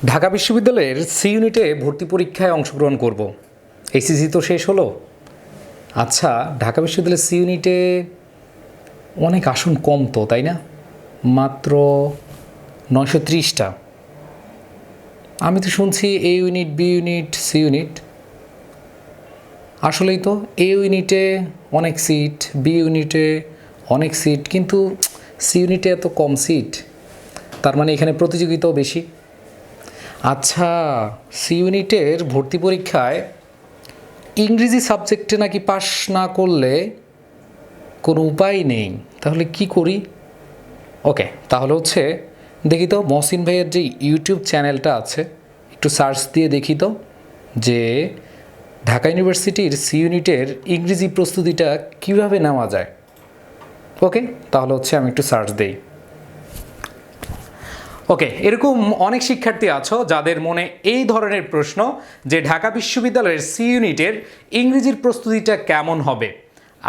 ঢাকা বিশ্ববিদ্যালয়ের সি ইউনিটে ভর্তি পরীক্ষায় অংশগ্রহণ করব। এইচএসসি তো শেষ হলো। আচ্ছা, ঢাকা বিশ্ববিদ্যালয়ের সি ইউনিটে অনেক আসন কম তো, তাই না? মাত্র 930টা। আমি তো শুনছি A unit, B unit, C unit. আসলেই তো এ ইউনিটে অনেক সিট, বি ইউনিটে অনেক সিট, কিন্তু সি ইউনিটে এত কম সিট। তার মানে এখানে প্রতিযোগিতাও বেশি। আচ্ছা, সি ইউনিটের ভর্তি পরীক্ষায় ইংরেজি সাবজেক্টে নাকি পাশ না করলে কোনো উপায় নেই। তাহলে কি করি? ওকে, তাহলে হচ্ছে দেখি তো মহসিন ভাইয়ের যে ইউটিউব চ্যানেলটা আছে, একটু সার্চ দিয়ে দেখি তো যে ঢাকা ইউনিভার্সিটির সি ইউনিটের ইংরেজি প্রস্তুতিটা কীভাবে নেওয়া যায়। ওকে, তাহলে হচ্ছে আমি একটু সার্চ দেই। ওকে, এরকম অনেক শিক্ষার্থী আছো যাদের মনে এই ধরনের প্রশ্ন যে ঢাকা বিশ্ববিদ্যালয়ের সি ইউনিটের ইংরেজির প্রস্তুতিটা কেমন হবে।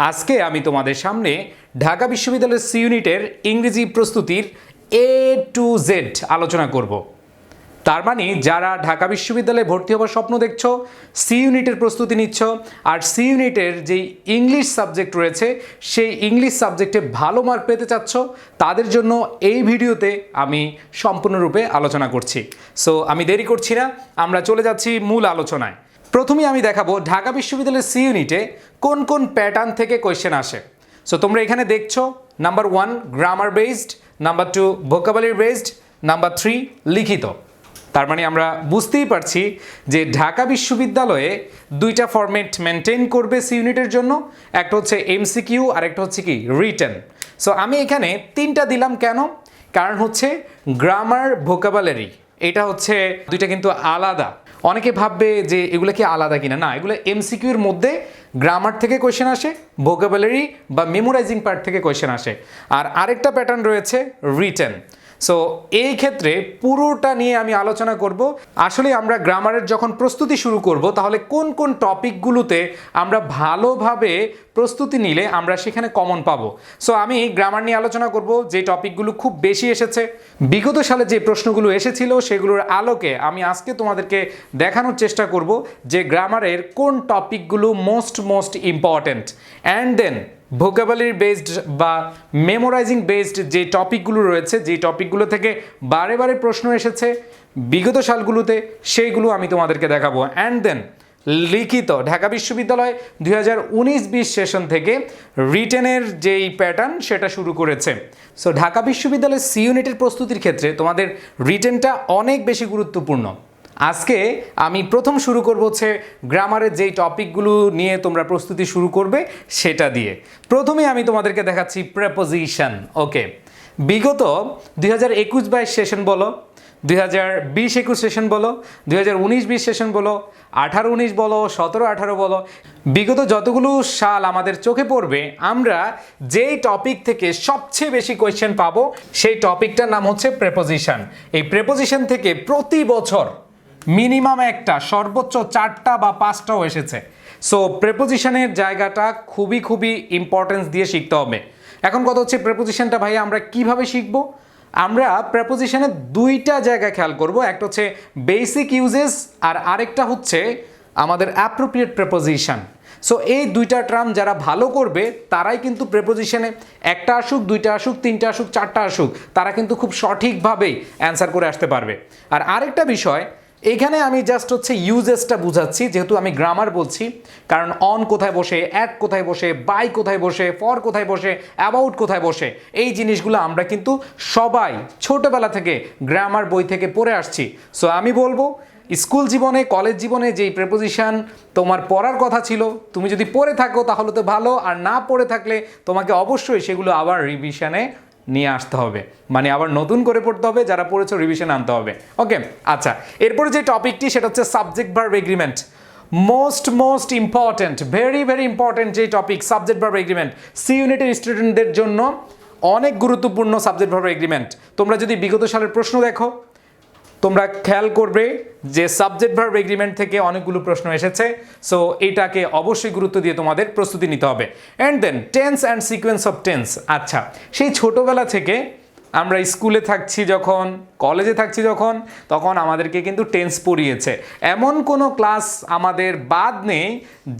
আজকে আমি তোমাদের সামনে ঢাকা বিশ্ববিদ্যালয়ের সি ইউনিটের ইংরেজি প্রস্তুতির A to Z আলোচনা করব। তার মানে যারা ঢাকা বিশ্ববিদ্যালয়ে ভর্তি হওয়ার স্বপ্ন দেখছো, সি ইউনিটের প্রস্তুতি নিচ্ছ, আর সি ইউনিটের যেই ইংলিশ সাবজেক্ট রয়েছে সেই ইংলিশ সাবজেক্টে ভালো মার্ক পেতে চাচ্ছ, তাদের জন্য এই ভিডিওতে আমি সম্পূর্ণরূপে আলোচনা করছি। সো আমি দেরি করছি না, আমরা চলে যাচ্ছি মূল আলোচনায়। প্রথমেই আমি দেখাবো ঢাকা বিশ্ববিদ্যালয়ের সি ইউনিটে কোন কোন প্যাটার্ন থেকে কোয়েশ্চেন আসে। সো তোমরা এখানে দেখছো, number 1 grammar based, number 2 vocabulary based, number 3 লিখিত। তার মানে আমরা বুঝতেই পারছি যে ঢাকা বিশ্ববিদ্যালয়ে দুইটা ফরম্যাট মেনটেন করবে সি ইউনিটের জন্য, একটা হচ্ছে এমসিকিউ আর একটা হচ্ছে কি রিটেন। সো আমি এখানে 3টা দিলাম কেন? কারণ হচ্ছে গ্রামার, ভোকাবুলারি, এটা হচ্ছে দুইটা কিন্তু আলাদা। অনেকে ভাববে যে এগুলো কি আলাদা কিনা, না, এগুলো এমসিকিউর মধ্যে গ্রামার থেকে কোয়েশ্চেন আসে, ভোকাবুলারি বা মেমোরাইজিং পার্ট থেকে কোয়েশ্চেন আসে, আর আরেকটা প্যাটার্ন রয়েছে রিটেন। সো এই ক্ষেত্রে পুরোটা নিয়ে আমি আলোচনা করব। আসলে আমরা গ্রামারের যখন প্রস্তুতি শুরু করব, তাহলে কোন কোন টপিকগুলোতে আমরা ভালোভাবে প্রস্তুতি নিলে আমরা সেখানে কমন পাবো। সো আমি গ্রামার নিয়ে আলোচনা করব, যে টপিকগুলো খুব বেশি এসেছে, বিগত সালে যে প্রশ্নগুলো এসেছিল সেগুলোর আলোকে আমি আজকে তোমাদেরকে দেখানোর চেষ্টা করব যে গ্রামারের কোন টপিকগুলো most important. And then vocabulary based বা মেমোরাইজিং বেসড যে টপিকগুলো রয়েছে, যে টপিকগুলো থেকে বারে বারে প্রশ্ন এসেছে বিগত সালগুলোতে, সেইগুলো আমি তোমাদেরকে দেখাবো। অ্যান্ড দেন লিখিত, ঢাকা বিশ্ববিদ্যালয় 2019-20 সেশন থেকে রিটেনের যেই প্যাটার্ন সেটা শুরু করেছে। সো ঢাকা বিশ্ববিদ্যালয়ের সি ইউনিটের প্রস্তুতির ক্ষেত্রে তোমাদের রিটেনটা অনেক বেশি গুরুত্বপূর্ণ। আজকে আমি প্রথম শুরু করব হচ্ছে গ্রামারের যেই টপিকগুলো নিয়ে তোমরা প্রস্তুতি শুরু করবে সেটা দিয়ে। প্রথমে আমি তোমাদেরকে দেখাচ্ছি প্রেপোজিশন। ওকে, বিগত 2021-22 সেশন বলো, 2020-21 সেশন বলো, 2019-20 সেশন বলো, 18-19 বলো, 17-18 বলো, বিগত যতগুলো সাল আমাদের চোখে পড়বে, আমরা যেই টপিক থেকে সবচেয়ে বেশি কোয়েশ্চেন পাবো সেই টপিকটার নাম হচ্ছে প্রেপোজিশন। এই প্রেপোজিশন থেকে প্রতি বছর মিনিমাম একটা, সর্বোচ্চ 4টা বা 5টাও এসেছে। সো প্রেপোজিশনের জায়গাটা খুবই ইম্পর্টেন্স দিয়ে শিখতে হবে। এখন কথা হচ্ছে প্রেপোজিশনটা ভাই আমরা কিভাবে শিখবো? আমরা প্রেপোজিশনের 2টা জায়গা খেয়াল করব, একটা হচ্ছে বেসিক ইউজেস আর আরেকটা হচ্ছে আমাদের অ্যাপ্রোপ্রিয়েট প্রেপোজিশন। সো এই 2টা টার্ম যারা ভালো করবে তারাই কিন্তু প্রেপোজিশনে একটা আসুক, 2টা আসুক, 3টা আসুক, 4টা আসুক, তারা কিন্তু খুব সঠিকভাবেই অ্যান্সার করে আসতে পারবে। আর আরেকটা বিষয়, এখানে আমি জাস্ট হচ্ছে ইউজেসটা বুঝাচ্ছি, যেহেতু আমি গ্রামার বলছি, কারণ অন কোথায় বসে, অ্যাট কোথায় বসে, বাই কোথায় বসে, ফর কোথায় বসে, অ্যাবাউট কোথায় বসে, এই জিনিসগুলো আমরা কিন্তু সবাই ছোটবেলা থেকে গ্রামার বই থেকে পড়ে আসছি। সো আমি বলবো স্কুল জীবনে, কলেজ জীবনে যেই প্রেপোজিশন তোমার পড়ার কথা ছিল, তুমি যদি পড়ে থাকো তাহলে তো ভালো, আর না পড়ে থাকলে তোমাকে অবশ্যই সেগুলো আবার রিভিশনে নিয়ে আসতে হবে, মানে আবার নতুন করে পড়তে হবে, যারা পড়েছো রিভিশন আনতে হবে। ওকে, আচ্ছা, এরপরে যে টপিকটি সেটা হচ্ছে subject verb agreement. Most important, very important যে topic subject verb agreement, C ইউনিটের স্টুডেন্টদের জন্য অনেক গুরুত্বপূর্ণ সাবজেক্ট ভার্ব এগ্রিমেন্ট। তোমরা যদি বিগত সালের প্রশ্ন দেখো, তোমরা খেয়াল করবে যে সাবজেক্ট ভার্ব এগ্রিমেন্ট থেকে অনেকগুলো প্রশ্ন এসেছে। সো এটাকে অবশ্যই গুরুত্ব দিয়ে তোমাদের প্রস্তুতি নিতে হবে। And then tense and sequence of tense. আচ্ছা, সেই ছোটোবেলা থেকে আমরা স্কুলে থাকছি যখন, কলেজে থাকছি যখন, তখন আমাদেরকে কিন্তু টেন্স পড়িয়েছে। এমন কোনো ক্লাস আমাদের বাদ নেই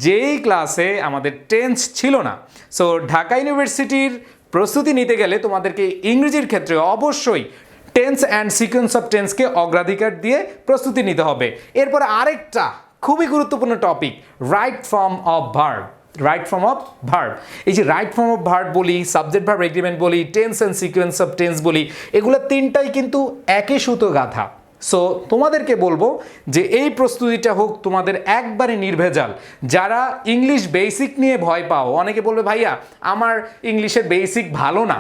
যেই ক্লাসে আমাদের টেন্স ছিল না। সো ঢাকা ইউনিভার্সিটির প্রস্তুতি নিতে গেলে তোমাদেরকে ইংরেজির ক্ষেত্রে অবশ্যই টেন্স অ্যান্ড সিকোয়েন্স অফ টেন্সকে অগ্রাধিকার দিয়ে প্রস্তুতি নিতে হবে। এরপরে আরেকটা খুবই গুরুত্বপূর্ণ topic, right form of verb. Right form of verb, এই যে রাইট ফর্ম অফ ভার্ব বলি, সাবজেক্ট ভার্ব এগ্রিমেন্ট বলি, tense and sequence of tense বলি, এগুলো তিনটাই কিন্তু একই সুতো গাঁথা। সো তোমাদেরকে বলবো যে এই প্রস্তুতিটা হোক তোমাদের একবারে নির্ভেজাল। যারা ইংলিশ বেসিক নিয়ে ভয় পাও, অনেকে বলবে ভাইয়া আমার ইংলিশের বেসিক ভালো না,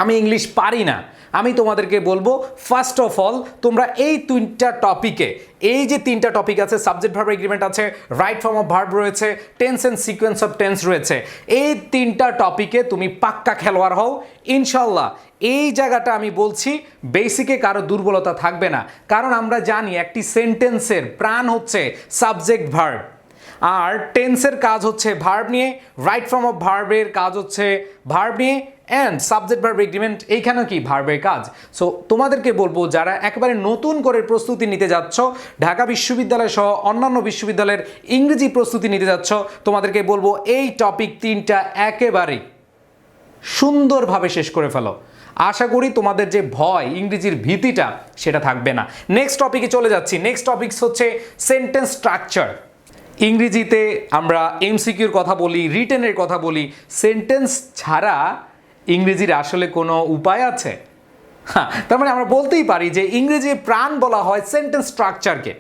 আমি ইংলিশ পারি না, আমি তোমাদেরকে বলবো ফার্স্ট অফ অল তোমরা এই তিনটা টপিকে, এই যে তিনটা টপিক আছে, সাবজেক্ট ভার্ব এগ্রিমেন্ট আছে, রাইট ফর্ম অফ ভার্ব রয়েছে, tense and sequence of tense রয়েছে, এই তিনটা টপিকে তুমি পাক্কা খেলোয়াড় হও ইনশাল্লাহ। এই জায়গাটা আমি বলছি বেসিকে কারো দুর্বলতা থাকবে না, কারণ আমরা জানি একটি সেন্টেন্সের প্রাণ হচ্ছে সাবজেক্ট ভার্ব, আর টেন্সের কাজ হচ্ছে ভার্ব নিয়ে, রাইট ফর্ম অফ ভার্বের কাজ হচ্ছে ভার্ব নিয়ে, অ্যান্ড সাবজেক্ট ভার্ব এগ্রিমেন্ট এইখানে কি ভার্বের কাজ। সো তোমাদেরকে বলবো যারা একেবারে নতুন করে প্রস্তুতি নিতে যাচ্ছ, ঢাকা বিশ্ববিদ্যালয় সহ অন্যান্য বিশ্ববিদ্যালয়ের ইংরেজি প্রস্তুতি নিতে যাচ্ছ, তোমাদেরকে বলবো এই টপিক তিনটা একেবারে সুন্দরভাবে শেষ করে ফেলো। আশা করি তোমাদের যে ভয়, ইংরেজির ভীতিটা, সেটা থাকবে না। নেক্সট টপিকে চলে যাচ্ছি। নেক্সট টপিকস হচ্ছে সেন্টেন্স স্ট্রাকচার। ইংরেজিতে আমরা এমসিকিউর কথা বলি, রিটেনের কথা বলি, সেন্টেন্স ছাড়া ইংরেজির আসলে কোনো উপায় আছে? হ্যাঁ, তার মানে আমরা বলতেই পারি যে ইংরেজির প্রাণ বলা হয় সেন্টেন্স স্ট্রাকচারকে।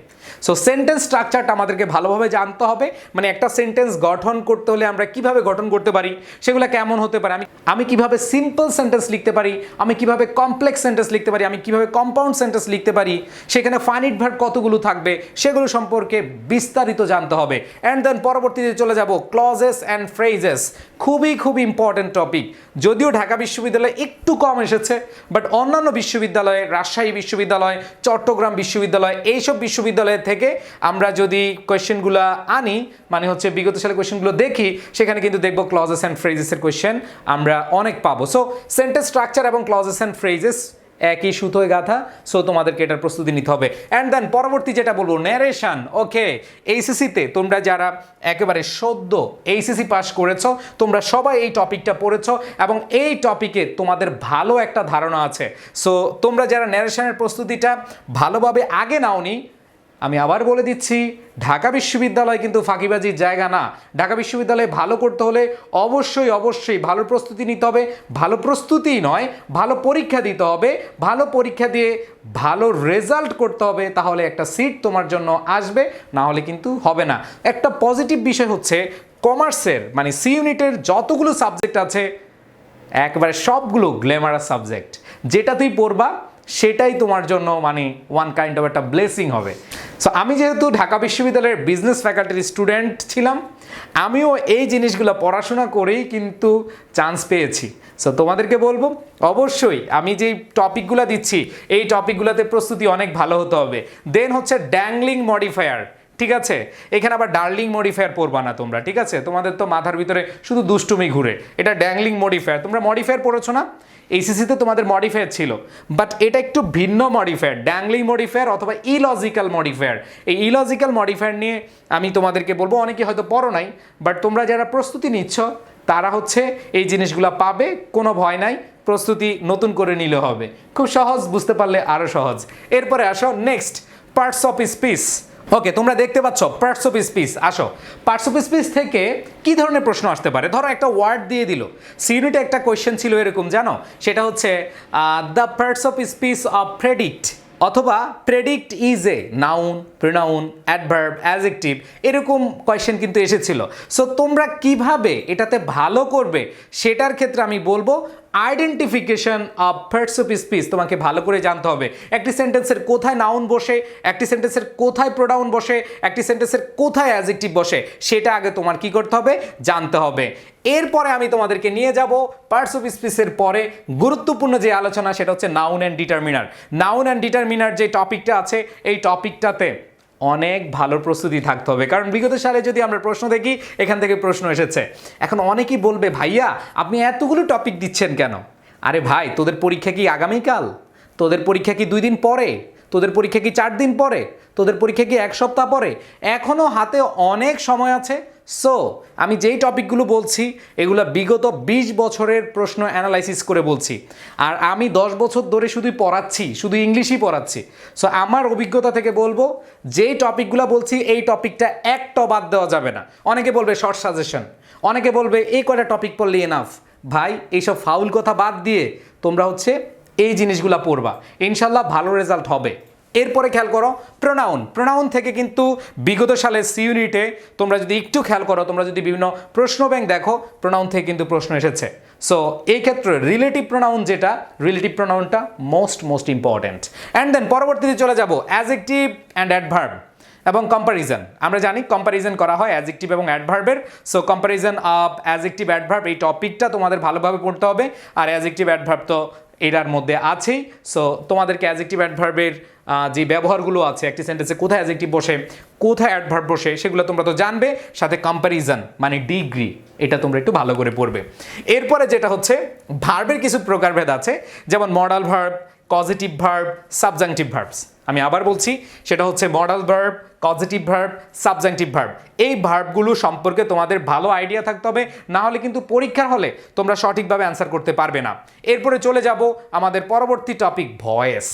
সো সেন্টেন্স স্ট্রাকচারটা আমাদেরকে ভালোভাবে জানতে হবে। মানে একটা সেন্টেন্স গঠন করতে হলে আমরা কিভাবে গঠন করতে পারি, সেগুলো কেমন হতে পারে, আমি কিভাবে সিম্পল সেন্টেন্স লিখতে পারি, আমি কিভাবে কমপ্লেক্স সেন্টেন্স লিখতে পারি, আমি কিভাবে কম্পাউন্ড সেন্টেন্স লিখতে পারি, সেখানে ফাইনাইট ভার্ব কতগুলো থাকবে, সেগুলো সম্পর্কে বিস্তারিত জানতে হবে। অ্যান্ড দেন পরবর্তীতে চলে যাব ক্লজেস অ্যান্ড ফ্রেজেস। খুবই ইম্পর্টেন্ট টপিক। যদিও ঢাকা বিশ্ববিদ্যালয়ে একটু কম এসেছে, বাট অন্যান্য বিশ্ববিদ্যালয়ে, রাজশাহী বিশ্ববিদ্যালয়, চট্টগ্রাম বিশ্ববিদ্যালয়, এইসব বিশ্ববিদ্যালয় থেকে আমরা যদি কোয়েশ্চেনগুলো আনি, মানে হচ্ছে বিগত সালে কোয়েশ্চেনগুলো দেখি, সেখানে কিন্তু দেখব ক্লজেস অ্যান্ড ফ্রেজেসের কোয়েশ্চেন আমরা অনেক পাবো। সো সেন্টেন্স স্ট্রাকচার এবং ক্লজেস অ্যান্ড ফ্রেজেস একই সুতোয় গাঁথা। সো তোমাদেরকে এটার প্রস্তুতি নিতে হবে। অ্যান্ড দেন পরবর্তী যেটা বলবো, ন্যারেশন। ওকে, এইচএসসিতে তোমরা যারা একেবারে সদ্য এইচএসসি পাস করেছো, তোমরা সবাই এই টপিকটা পড়েছো এবং এই টপিকে তোমাদের ভালো একটা ধারণা আছে। সো তোমরা যারা ন্যারেশনের প্রস্তুতিটা ভালোভাবে আগে নাওনি, আমি আবার বলে দিচ্ছি, ঢাকা বিশ্ববিদ্যালয় কিন্তু ফাঁকিবাজির জায়গা না। ঢাকা বিশ্ববিদ্যালয়ে ভালো করতে হলে অবশ্যই ভালো প্রস্তুতি নিতে হবে। ভালো প্রস্তুতিই নয়, ভালো পরীক্ষা দিতে হবে। ভালো পরীক্ষা দিয়ে ভালো রেজাল্ট করতে হবে, তাহলে একটা সিট তোমার জন্য আসবে, না হলে কিন্তু হবে না। একটা পজিটিভ বিষয় হচ্ছে কমার্সের, মানে সি ইউনিটের যতগুলো সাবজেক্ট আছে একবারে সবগুলো গ্ল্যামারাস সাবজেক্ট। যেটা তুই পড়বা সেটাই তোমার জন্য মানে ওয়ান কাইন্ড অফ একটা ব্লেসিং হবে। সো আমি যেহেতু ঢাকা বিশ্ববিদ্যালয়ের বিজনেস ফ্যাকাল্টির স্টুডেন্ট ছিলাম, আমিও এই জিনিসগুলো পড়াশোনা করেই কিন্তু চান্স পেয়েছি। সো তোমাদেরকে বলবো অবশ্যই আমি যেই টপিকগুলো দিচ্ছি, এই টপিকগুলোতে প্রস্তুতি অনেক ভালো হতে হবে। দেন হচ্ছে ড্যাংলিং মডিফায়ার, ঠিক আছে? এখানে আবার ডার্লিং মডিফায়ার পড়বা না তোমরা, ঠিক আছে? তোমাদের তো মাথার ভিতরে শুধু দুষ্টুমি ঘুরে। এটা ড্যাংলিং মডিফায়ার, তোমরা মডিফায়ার পড়েছো না? এইচএসসিতে তোমাদের মডিফায়ার ছিল, বাট এটা একটু ভিন্ন মডিফায়ার, ড্যাংলিং মডিফায়ার অথবা ইলজিক্যাল মডিফায়ার। এই ইলজিক্যাল মডিফায়ার নিয়ে আমি তোমাদেরকে বলবো, অনেকে হয়তো পড়ো নাই, বাট তোমরা যারা প্রস্তুতি নিচ্ছ তারা হচ্ছে এই জিনিসগুলো পাবে, কোনো ভয় নাই, প্রস্তুতি নতুন করে নিলে হবে। খুব সহজ, বুঝতে পারলে আরও সহজ। এরপরে আসো নেক্সট, পার্টস অফ স্পিচ। ওকে, তোমরা দেখতে পাচ্ছ পার্টস অফ স্পিচ। আসো, পার্টস অফ স্পিচ থেকে কি ধরনের প্রশ্ন আসতে পারে? ধরো একটা ওয়ার্ড দিয়ে দিল, সি ইউনিটে একটা কোয়েশ্চেন ছিল এরকম, জানো? সেটা হচ্ছে the parts of speech of predict, অথবা predict is a noun, pronoun, adverb, adjective, এরকম কোয়েশ্চেন কিন্তু এসেছিল। সো তোমরা কিভাবে এটাতে ভালো করবে সেটার ক্ষেত্রে আমি বলবো identification of parts of speech তোমাকে ভালো করে জানতে হবে। একটি সেন্টেন্সের কোথায় নাউন বসে, একটি সেন্টেন্সের কোথায় প্রোনাউন বসে, একটি সেন্টেন্সের কোথায় অ্যাডজেক্টিভ বসে, সেটা আগে তোমার কি করতে হবে? জানতে হবে। এরপরে আমি তোমাদেরকে নিয়ে যাব পার্টস অফ স্পিচের পরে গুরুত্বপূর্ণ যে আলোচনা, সেটা হচ্ছে noun and determiner. Noun and determiner যে টপিকটা আছে, এই টপিকটাতে অনেক ভালো প্রস্তুতি থাকতে হবে, কারণ বিগত সালে যদি আমরা প্রশ্ন দেখি, এখান থেকে প্রশ্ন এসেছে। এখন অনেকেই বলবে ভাইয়া আপনি এতগুলো টপিক দিচ্ছেন কেন? আরে ভাই, তোদের পরীক্ষা কি আগামীকাল? তোদের পরীক্ষা কি 2 দিন পরে? তোদের পরীক্ষা কি 4 দিন পরে? তোদের পরীক্ষা কি 1 সপ্তাহ পরে? এখনও হাতে অনেক সময় আছে। সো আমি যেই টপিকগুলো বলছি এগুলো বিগত 20 বছরের প্রশ্ন অ্যানালাইসিস করে বলছি। আর আমি 10 বছর ধরে শুধুই পড়াচ্ছি, শুধু ইংলিশই পড়াচ্ছি। সো আমার অভিজ্ঞতা থেকে বলবো, যেই টপিকগুলো বলছি এই টপিকটা একটা বাদ দেওয়া যাবে না। অনেকে বলবে শর্ট সাজেশন, অনেকে বলবে এই কয়টা টপিক পড়লে এনাফ। ভাই, এইসব ফাউল কথা বাদ দিয়ে তোমরা হচ্ছে এই জিনিসগুলো পড়বা, ইনশাল্লাহ ভালো রেজাল্ট হবে। এরপরে খেয়াল করো প্রোনাউন থেকে কিন্তু বিগত সালের সি ইউনিটে তোমরা যদি একটু খেয়াল করো, তোমরা যদি বিভিন্ন প্রশ্ন ব্যাংক দেখো, প্রোনাউন থেকে কিন্তু প্রশ্ন এসেছে। সো এই ক্ষেত্রে রিলেটিভ প্রোনাউনটা মোস্ট ইম্পর্ট্যান্ট। অ্যান্ড দেন পরবর্তীতে চলে যাব অ্যাডজেক্টিভ অ্যান্ড অ্যাডভার্ব এবং কম্প্যারিজন। আমরা জানি কম্প্যারিজন করা হয় অ্যাডজেক্টিভ এবং অ্যাডভার্বের। So comparison of adjective adverb, এই টপিকটা তোমাদের ভালোভাবে পড়তে হবে। আর অ্যাডজেক্টিভ অ্যাডভার্ব তো এটার মধ্যে আছেই। সো তোমাদেরকে অ্যাডজেক্টিভ অ্যাডভার্বের যে ব্যবহারগুলো আছে, একটি সেন্টেন্সে কোথায় অ্যাডজেক্টিভ বসে, কোথায় অ্যাডভার্ব বসে, সেগুলো তোমরা তো জানবে। সাথে কম্প্যারিজন মানে ডিগ্রি, এটা তোমরা একটু ভালো করে পড়বে। এরপরে যেটা হচ্ছে ভার্বের কিছু প্রকারভেদ আছে, যেমন modal verb, causative verb, subjunctive verbs. আমি আবার বলছি, সেটা হচ্ছে modal verb, causative verb, subjunctive verb. এই ভার্বগুলো সম্পর্কে তোমাদের ভালো আইডিয়া থাকতে হবে, না হলে কিন্তু পরীক্ষার হলে তোমরা সঠিকভাবে অ্যান্সার করতে পারবে না। এরপরে চলে যাব আমাদের পরবর্তী টপিক, ভয়েস।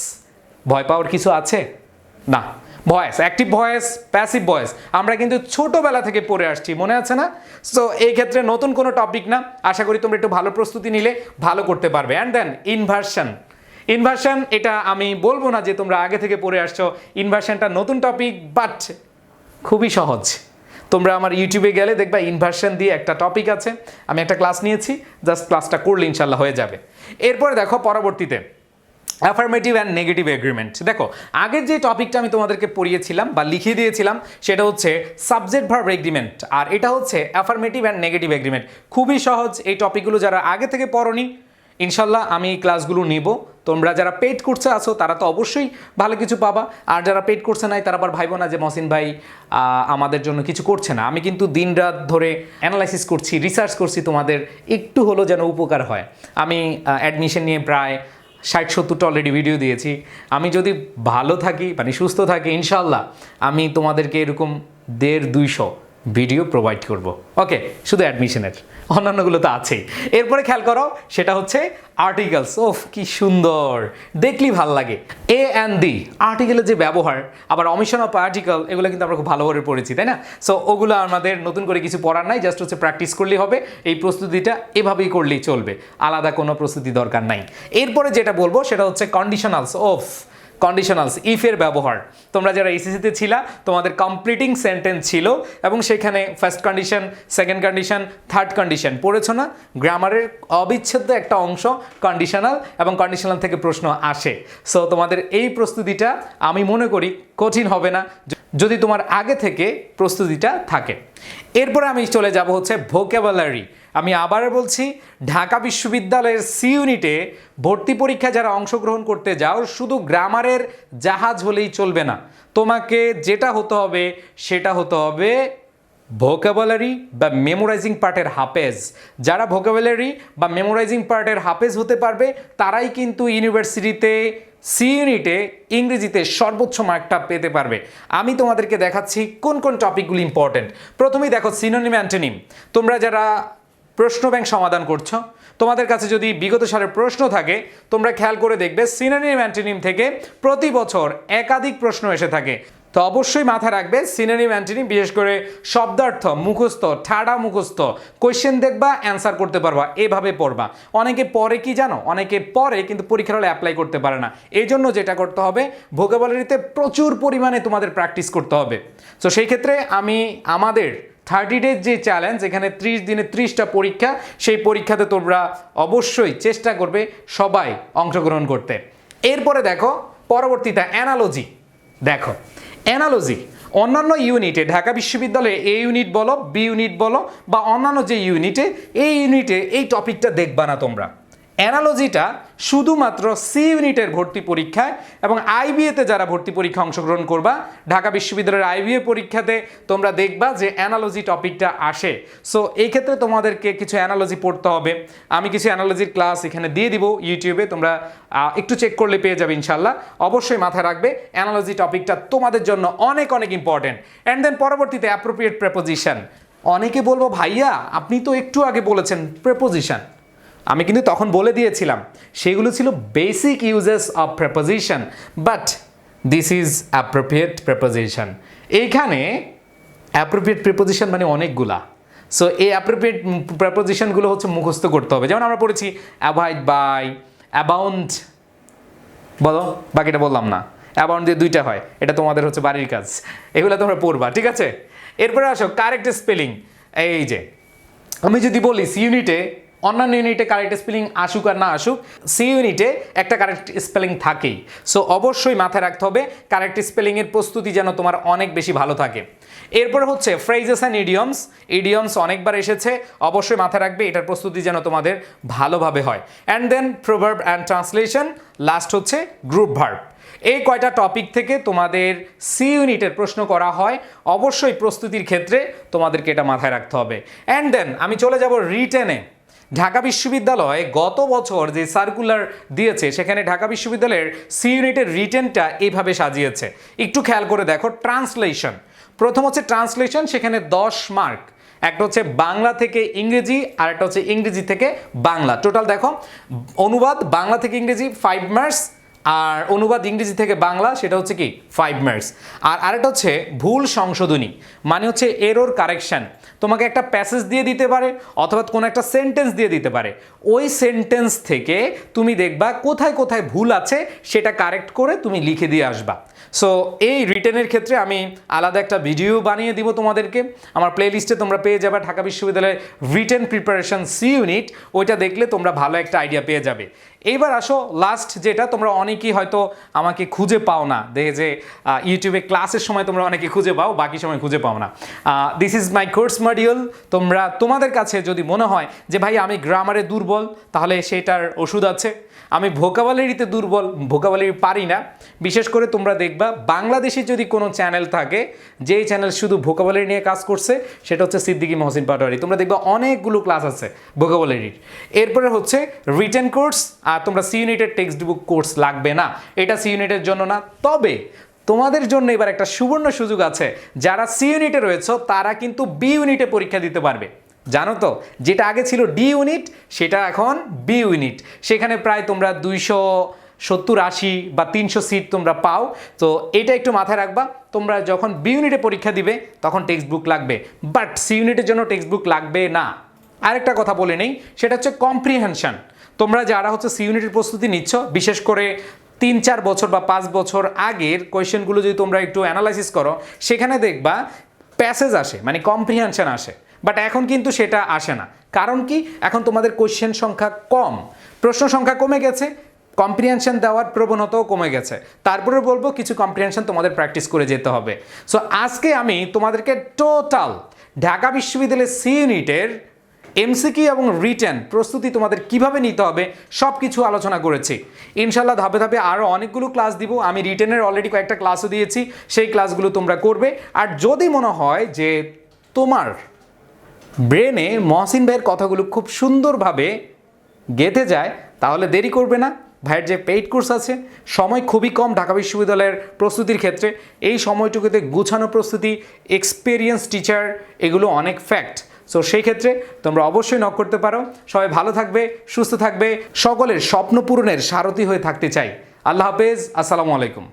ভয় পাওয়ার কিছু আছে না? Voice, active voice, passive voice আমরা কিন্তু ছোটবেলা থেকে পড়ে আসছি, মনে আছে না? সো এই ক্ষেত্রে নতুন কোনো টপিক না, আশা করি তোমরা একটু ভালো প্রস্তুতি নিলে ভালো করতে পারবে। অ্যান্ড দেন ইনভার্সন, এটা আমি বলবো না যে তোমরা আগে থেকে পড়ে আসছো, ইনভার্সনটা নতুন টপিক, বাট খুবই সহজ। তোমরা আমার ইউটিউবে গেলে দেখবা ইনভার্সন দিয়ে একটা টপিক আছে, আমি একটা ক্লাস নিয়েছি, জাস্ট ক্লাসটা করলে ইনশাল্লাহ হয়ে যাবে। এরপরে দেখো পরবর্তীতে অ্যাফার্মেটিভ অ্যান্ড নেগেটিভ এগ্রিমেন্ট। দেখো আগের যে টপিকটা আমি তোমাদেরকে পড়িয়েছিলাম বা লিখিয়ে দিয়েছিলাম সেটা হচ্ছে সাবজেক্ট ভার্ব এগ্রিমেন্ট, আর এটা হচ্ছে অ্যাফার্মেটিভ অ্যান্ড নেগেটিভ এগ্রিমেন্ট। খুবই সহজ, এই টপিকগুলো যারা আগে থেকে পড়োনি ইনশাল্লাহ আমি এই ক্লাসগুলো নিব। তোমরা যারা পেড কোর্সে আছো তারা তো অবশ্যই ভালো কিছু পাবা, আর যারা পেড কোর্সে নাই তারা আবার ভাইবো না যে মহসিন ভাই আমাদের জন্য কিছু করছে না। আমি কিন্তু দিন রাত ধরে অ্যানালাইসিস করছি, রিসার্চ করছি, তোমাদের একটু হলো যেন উপকার হয়। আমি অ্যাডমিশন নিয়ে প্রায় 60-70টা অলরেডি ভিডিও দিয়েছি। আমি যদি ভালো থাকি মানে সুস্থ থাকি ইনশাল্লাহ আমি তোমাদেরকে এরকম 150-200 ভিডিও প্রোভাইড করব। ওকে, শুধু অ্যাডমিশনের, অন্যান্যগুলো তো আছেই। এরপরে খেয়াল করো, সেটা হচ্ছে আর্টিকেলস। ওফ কি সুন্দর, দেখলেই ভাল লাগে। এ অ্যান্ড দি আর্টিকেলের যে ব্যবহার, আবার অমিশন অফ আর্টিকেল, এগুলো কিন্তু আমরা খুব ভালোভাবে পড়েছি, তাই না? সো ওগুলো আমাদের নতুন করে কিছু পড়ার নাই, জাস্ট হচ্ছে প্র্যাকটিস করলেই হবে। এই প্রস্তুতিটা এভাবেই করলেই চলবে, আলাদা কোনো প্রস্তুতি দরকার নাই। এরপরে যেটা বলবো সেটা হচ্ছে কন্ডিশনালস। কন্ডিশনালস, ইফের ব্যবহার। তোমরা যারা এসএসসিতে ছিলা তোমাদের কমপ্লিটিং সেন্টেন্স ছিল এবং সেখানে first condition, second condition, third condition পড়েছো না? গ্রামারের অবিচ্ছেদ্য একটা অংশ কন্ডিশনাল, এবং কন্ডিশনাল থেকে প্রশ্ন আসে। সো তোমাদের এই প্রস্তুতিটা আমি মনে করি কঠিন হবে না যদি তোমার আগে থেকে প্রস্তুতিটা থাকে। এরপরে আমি চলে যাব হচ্ছে ভোকাবুলারি। আমি আবার বলছি, ঢাকা বিশ্ববিদ্যালয়ের সি ইউনিটে ভর্তি পরীক্ষা যারা অংশগ্রহণ করতে যাও, শুধু গ্রামারের জাহাজ হলেই চলবে না, তোমাকে যেটা হতে হবে সেটা হতে হবে ভোকাবুলারি বা মেমোরাইজিং পার্টের হাফেজ। যারা ভোকাবুলারি বা মেমোরাইজিং পার্টের হাফেজ হতে পারবে তারাই কিন্তু ইউনিভার্সিটিতে সি ইউনিটে ইংরেজিতে সর্বোচ্চ মার্কটা পেতে পারবে। আমি তোমাদেরকে দেখাচ্ছি কোন কোন টপিকগুলি ইম্পর্টেন্ট। প্রথমেই দেখো সিনোনিম অ্যান্টোনিম। তোমরা যারা প্রশ্ন ব্যাংক সমাধান করছো, তোমাদের কাছে যদি বিগত সালের প্রশ্ন থাকে তোমরা খেয়াল করে দেখবে সিনোনিম অ্যান্টোনিম থেকে প্রতি বছর একাধিক প্রশ্ন এসে থাকে। তো অবশ্যই মাথায় রাখবে সিনোনিম অ্যান্টোনিম, বিশেষ করে শব্দার্থ মুখস্থ, ঠাড়া মুখস্থ, কোয়েশ্চেন দেখবা অ্যান্সার করতে পারবা, এভাবে পড়বা। অনেকে পরে কি জানো, অনেকে পরে কিন্তু পরীক্ষার হলে অ্যাপ্লাই করতে পারে না। এই জন্য যেটা করতে হবে, ভোকাবুলারিতে প্রচুর পরিমাণে তোমাদের প্র্যাকটিস করতে হবে। তো সেই ক্ষেত্রে আমি আমাদের 30 ডেজ যে চ্যালেঞ্জ, এখানে 30 দিনে 30টা পরীক্ষা, সেই পরীক্ষাতে তোমরা অবশ্যই চেষ্টা করবে সবাই অংশগ্রহণ করতে। এরপরে দেখো পরবর্তীতে অ্যানালজি। দেখো অ্যানালজি অন্যান্য ইউনিটে, ঢাকা বিশ্ববিদ্যালয়ে এ ইউনিট বলো, বি ইউনিট বলো বা অন্যান্য যে ইউনিটে, এই ইউনিটে এই টপিকটা দেখবা না তোমরা। অ্যানালজিটা শুধুমাত্র সি ইউনিটের ভর্তি পরীক্ষায় এবং আইবিএতে যারা ভর্তি পরীক্ষা অংশগ্রহণ করবা, ঢাকা বিশ্ববিদ্যালয়ের আইবিএ পরীক্ষাতে তোমরা দেখবা যে অ্যানালজি টপিকটা আসে। সো এই ক্ষেত্রে তোমাদেরকে কিছু অ্যানালজি পড়তে হবে। আমি কিছু অ্যানালজির ক্লাস এখানে দিয়ে দিব ইউটিউবে, তোমরা একটু চেক করলে পেয়ে যাবে ইনশাল্লাহ। অবশ্যই মাথায় রাখবে অ্যানালজি টপিকটা তোমাদের জন্য অনেক অনেক ইম্পর্টেন্ট। অ্যান্ড দেন পরবর্তীতে অ্যাপ্রোপ্রিয়েট প্রেপোজিশন। অনেকে বলবো ভাইয়া আপনি তো একটু আগে বলেছেন প্রেপোজিশন, আমি কিন্তু তখন বলে দিয়েছিলাম সেগুলো ছিল basic uses of preposition, but this is appropriate preposition. এইখানে অ্যাপ্রোপ্রিয়েট প্রেপোজিশন মানে অনেকগুলা। সো এই অ্যাপ্রোপ্রিয়েট প্রেপোজিশনগুলো হচ্ছে মুখস্থ করতে হবে। যেমন আমরা পড়েছি অ্যাভয়েড বাই, অ্যাবাউন্ড, বলো বাকিটা বললাম না, অ্যাবাউন্ড দিয়ে দুইটা হয়, এটা তোমাদের হচ্ছে বাড়ির কাজ, এগুলো তোমরা পড়বা, ঠিক আছে। এরপরে আসো কারেক্ট স্পেলিং। এই যে আমি যদি বলি সি ইউনিটে, অন্যান্য ইউনিটে কারেক্ট স্পেলিং আসুক আর না আসুক, সি ইউনিটে একটা কারেক্ট স্পেলিং থাকেই। সো অবশ্যই মাথায় রাখতে হবে কারেক্ট স্পেলিংয়ের প্রস্তুতি যেন তোমার অনেক বেশি ভালো থাকে। এরপর হচ্ছে ফ্রেজেস অ্যান্ড ইডিয়মস। ইডিয়মস অনেকবার এসেছে, অবশ্যই মাথায় রাখবে এটার প্রস্তুতি যেন তোমাদের ভালোভাবে হয়। And then proverb and translation, last হচ্ছে গ্রুপ ভার্ব। এই কয়টা টপিক থেকে তোমাদের সি ইউনিটের প্রশ্ন করা হয়, অবশ্যই প্রস্তুতির ক্ষেত্রে তোমাদেরকে এটা মাথায় রাখতে হবে। অ্যান্ড দেন আমি চলে যাব রিটেনে। ঢাকা বিশ্ববিদ্যালয় গত বছর যে সার্কুলার দিয়েছে সেখানে ঢাকা বিশ্ববিদ্যালয়ের সি ইউনিটের রিটেনটা এইভাবে সাজিয়েছে, একটু খেয়াল করে দেখো। ট্রান্সলেশন, প্রথম হচ্ছে ট্রান্সলেশন, সেখানে 10 মার্ক। একটা হচ্ছে বাংলা থেকে ইংরেজি, আর একটা হচ্ছে ইংরেজি থেকে বাংলা। টোটাল দেখো, অনুবাদ বাংলা থেকে ইংরেজি 5 মার্কস, আর অনুবাদ ইংরেজি থেকে বাংলা সেটা হচ্ছে কি 5 মার্কস। আর আরেকটা হচ্ছে ভুল সংশোধনী, মানে হচ্ছে এরর কারেকশন। তোমাকে একটা প্যাসেজ দিয়ে দিতে পারে অথবা কোনো একটা সেন্টেন্স দিয়ে দিতে পারে, ওই সেন্টেন্স থেকে তুমি দেখবা কোথায় কোথায় ভুল আছে সেটা কারেক্ট করে তুমি লিখে দিয়ে আসবা। সো এই রিটেনের ক্ষেত্রে আমি আলাদা একটা ভিডিও বানিয়ে দিব তোমাদেরকে, আমার প্লেলিস্টে তোমরা পেয়ে যাবে ঢাকা বিশ্ববিদ্যালয়ের রিটেন প্রিপারেশন সি ইউনিট, ওইটা দেখলে তোমরা ভালো একটা আইডিয়া পেয়ে যাবে। এইবার আসো লাস্ট যেটা, তোমরা অনেকেই হয়তো আমাকে খুঁজে পাও না, দেখে যে ইউটিউবে ক্লাসের সময় তোমরা অনেকে খুঁজে পাও, বাকি সময় খুঁজে পাও না। This is my course module. তোমাদের কাছে যদি মনে হয় যে ভাই আমি গ্রামারে দুর্বল, তাহলে সেটার ওষুধ আছে। আমি ভোকাবুলারিতে দুর্বল, ভোকাবুলারি পারি না, বিশেষ করে তোমরা দেখবা বাংলাদেশে যদি কোনো চ্যানেল থাকে যেই চ্যানেল শুধু ভোকাবুলারি নিয়ে কাজ করছে, সেটা হচ্ছে সিদ্দিকী মহসিন পাটোয়ারি। তোমরা দেখবা অনেকগুলো ক্লাস আছে ভোকাবুলারির। এরপরে হচ্ছে রিটেন কোর্স, আর তোমরা সি ইউনিটের টেক্সট বুক কোর্স লাগবে না, এটা সি ইউনিটের জন্য না। তবে তোমাদের জন্য এবার একটা সুবর্ণ সুযোগ আছে, যারা সি ইউনিটে রয়েছে তারা কিন্তু বি ইউনিটে পরীক্ষা দিতে পারবে। জানো তো, যেটা আগে ছিল ডি ইউনিট সেটা এখন বি ইউনিট, সেখানে প্রায় তোমরা 270-80 বা 300 সিট তোমরা পাও। তো এটা একটু মাথায় রাখবা, তোমরা যখন বি ইউনিটে পরীক্ষা দিবে তখন টেক্সট বুক লাগবে, বাট সি ইউনিটের জন্য টেক্সট বুক লাগবে না। আরেকটা কথা বলে নেই, সেটা হচ্ছে কম্প্রিহেনশন। তোমরা যারা হচ্ছে সি ইউনিটের প্রস্তুতি নিচ্ছ, বিশেষ করে 3-4 বছর বা 5 বছর আগের কোয়েশ্চেনগুলো যদি তোমরা একটু অ্যানালাইসিস করো, সেখানে দেখবা প্যাসেজ আসে, মানে কম্প্রিহেনশন আসে, বাট এখন কিন্তু সেটা আসে না। কারণ কি, এখন তোমাদের কোয়েশ্চেন সংখ্যা কম, প্রশ্ন সংখ্যা কমে গেছে, কম্প্রিহেনশন দেওয়ার প্রবণতাও কমে গেছে। তারপরে বলবো কিছু কম্প্রিহেনশন তোমাদের প্র্যাকটিস করে যেতে হবে। সো আজকে আমি তোমাদেরকে টোটাল ঢাকা বিশ্ববিদ্যালয়ের সি ইউনিটের এমসিকিউ এবং রিটেন প্রস্তুতি তোমাদের কিভাবে নিতে হবে সব কিছু আলোচনা করেছি। ইনশাল্লাহ ধাপে ধাপে আরও অনেকগুলো ক্লাস দিব। আমি রিটেনের অলরেডি কয়েকটা ক্লাসও দিয়েছি, সেই ক্লাসগুলো তোমরা করবে। আর যদি মনে হয় যে তোমার ব্রেনে মহসিন ভাইয়ের কথাগুলো খুব সুন্দরভাবে গেঁথে যায়, তাহলে দেরি করবে না, ভাইয়ের যে পেইড কোর্স আছে, সময় খুবই কম ঢাকা বিশ্ববিদ্যালয়ের প্রস্তুতির ক্ষেত্রে, এই সময়টুকুতে গুছানো প্রস্তুতি, এক্সপেরিয়েন্স টিচার, এগুলো অনেক ফ্যাক্ট। সো সেই ক্ষেত্রে তোমরা অবশ্যই নক করতে পারো। সবাই ভালো থাকবে, সুস্থ থাকবে, সকলের স্বপ্ন পূরণের সারথি হয়ে থাকতে চাই। আল্লাহ হাফেজ, আসসালামু আলাইকুম।